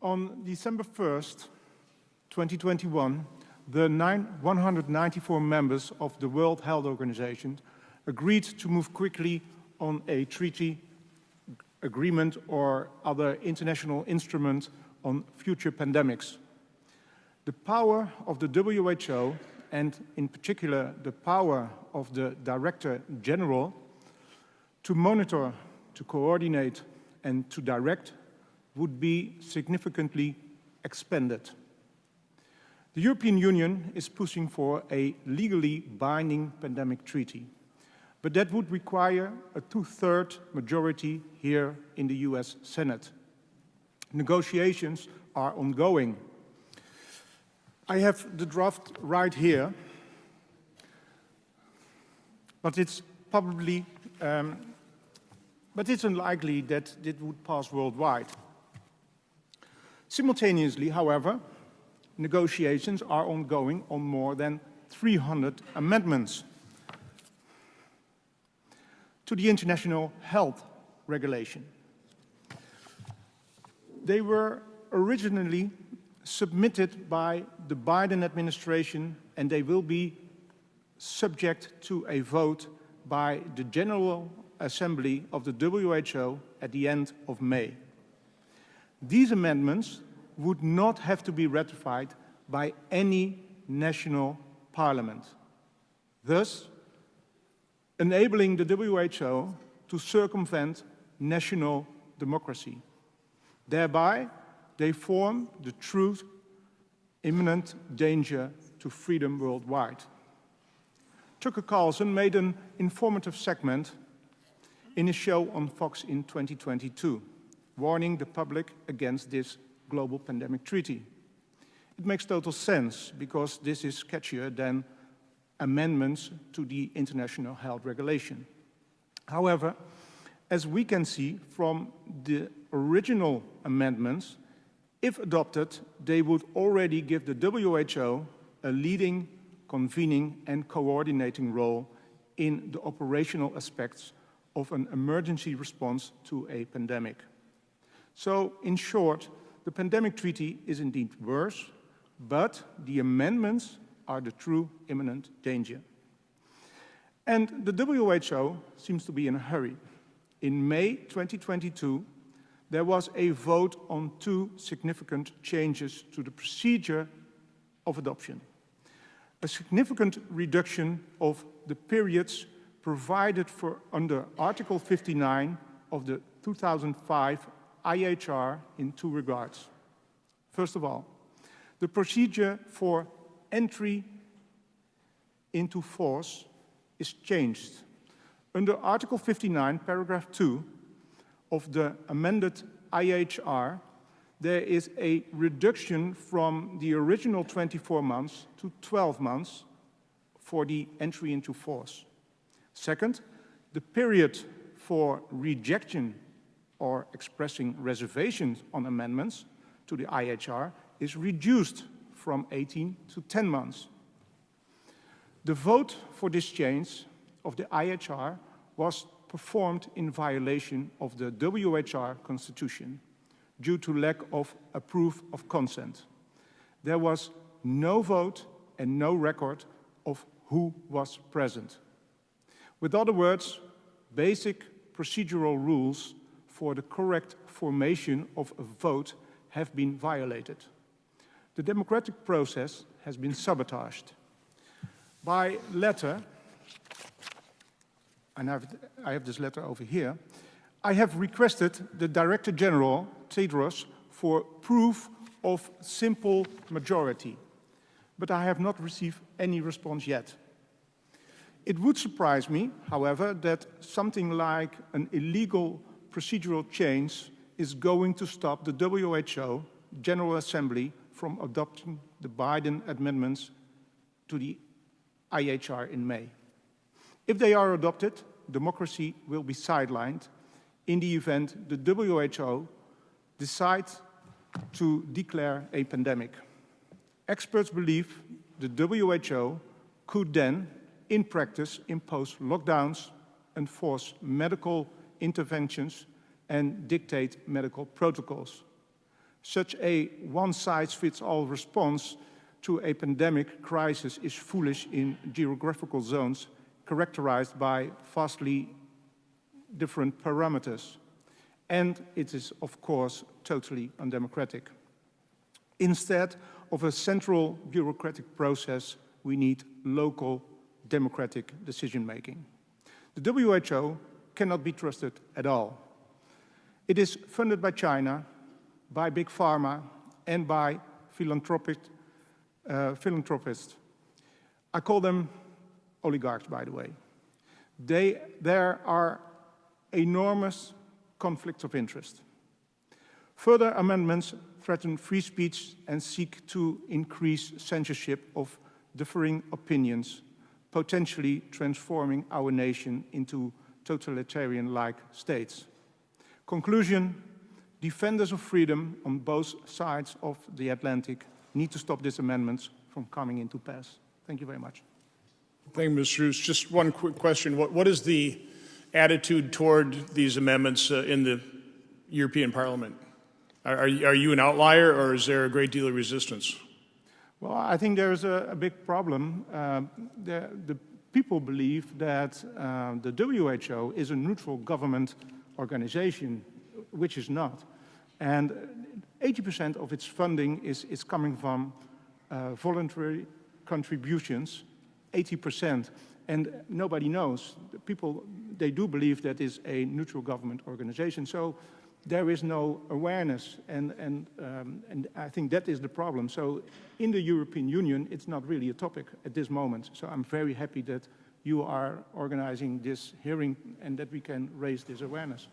On December 1st, 2021, the 194 members of the World Health Organization agreed to move quickly on a treaty agreement or other international instrument on future pandemics. The power of the WHO, and in particular the power of the Director General, to monitor, to coordinate, and to direct would be significantly expanded. The European Union is pushing for a legally binding pandemic treaty, but that would require a two-thirds majority here in the US Senate. Negotiations are ongoing. I have the draft right here, but it's probably, but it's unlikely that it would pass worldwide. Simultaneously, however, negotiations are ongoing on more than 300 amendments to the International Health Regulation. They were originally submitted by the Biden administration, and they will be subject to a vote by the General Assembly of the WHO at the end of May. These amendments would not have to be ratified by any national parliament, thus enabling the WHO to circumvent national democracy. Thereby, they form the true imminent danger to freedom worldwide. Tucker Carlson made an informative segment in a show on Fox in 2022, warning the public against this global pandemic treaty. It makes total sense because this is catchier than amendments to the International Health Regulation. However, as we can see from the original amendments, if adopted, they would already give the WHO a leading, convening and coordinating role in the operational aspects of an emergency response to a pandemic. So, in short, the pandemic treaty is indeed worse, but the amendments are the true imminent danger. And the WHO seems to be in a hurry. In May 2022, there was a vote on two significant changes to the procedure of adoption. A significant reduction of the periods provided for under Article 59 of the 2005 IHR in two regards. First of all, the procedure for entry into force is changed. Under Article 59, paragraph 2 of the amended IHR, there is a reduction from the original 24 months to 12 months for the entry into force. Second, the period for rejection or expressing reservations on amendments to the IHR is reduced from 18 to 10 months. The vote for this change of the IHR was performed in violation of the WHR Constitution due to lack of a proof of consent. There was no vote and no record of who was present. With other words, basic procedural rules for the correct formation of a vote have been violated. The democratic process has been sabotaged. By letter, and I have this letter over here, I have requested the Director General, Tedros, for proof of simple majority, but I have not received any response yet. It would surprise me, however, that something like an illegal procedural change is going to stop the WHO General Assembly from adopting the Biden amendments to the IHR in May. If they are adopted, democracy will be sidelined in the event the WHO decides to declare a pandemic. Experts believe the WHO could then, in practice, impose lockdowns, enforce medical interventions, and dictate medical protocols. Such a one-size-fits-all response to a pandemic crisis is foolish in geographical zones characterized by vastly different parameters. And it is, of course, totally undemocratic. Instead of a central bureaucratic process, we need local democratic decision-making. The WHO cannot be trusted at all. It is funded by China, by Big Pharma, and by philanthropists. I call them oligarchs, by the way. There are enormous conflicts of interest. Further amendments threaten free speech and seek to increase censorship of differing opinions, potentially transforming our nation into totalitarian-like states. Conclusion, defenders of freedom on both sides of the Atlantic need to stop these amendments from coming into pass. Thank you very much. Thank you, Mr. Roos. Just one quick question. What is the attitude toward these amendments in the European Parliament? Are you an outlier, or is there a great deal of resistance? Well, I think there's a big problem. The people believe that the WHO is a neutral government organization, which is not. And 80% of its funding is coming from voluntary contributions, 80%. And nobody knows. The people, they do believe that is a neutral government organization. So there is no awareness, and I think that is the problem. So in the European Union, it's not really a topic at this moment. So I'm very happy that you are organizing this hearing and that we can raise this awareness.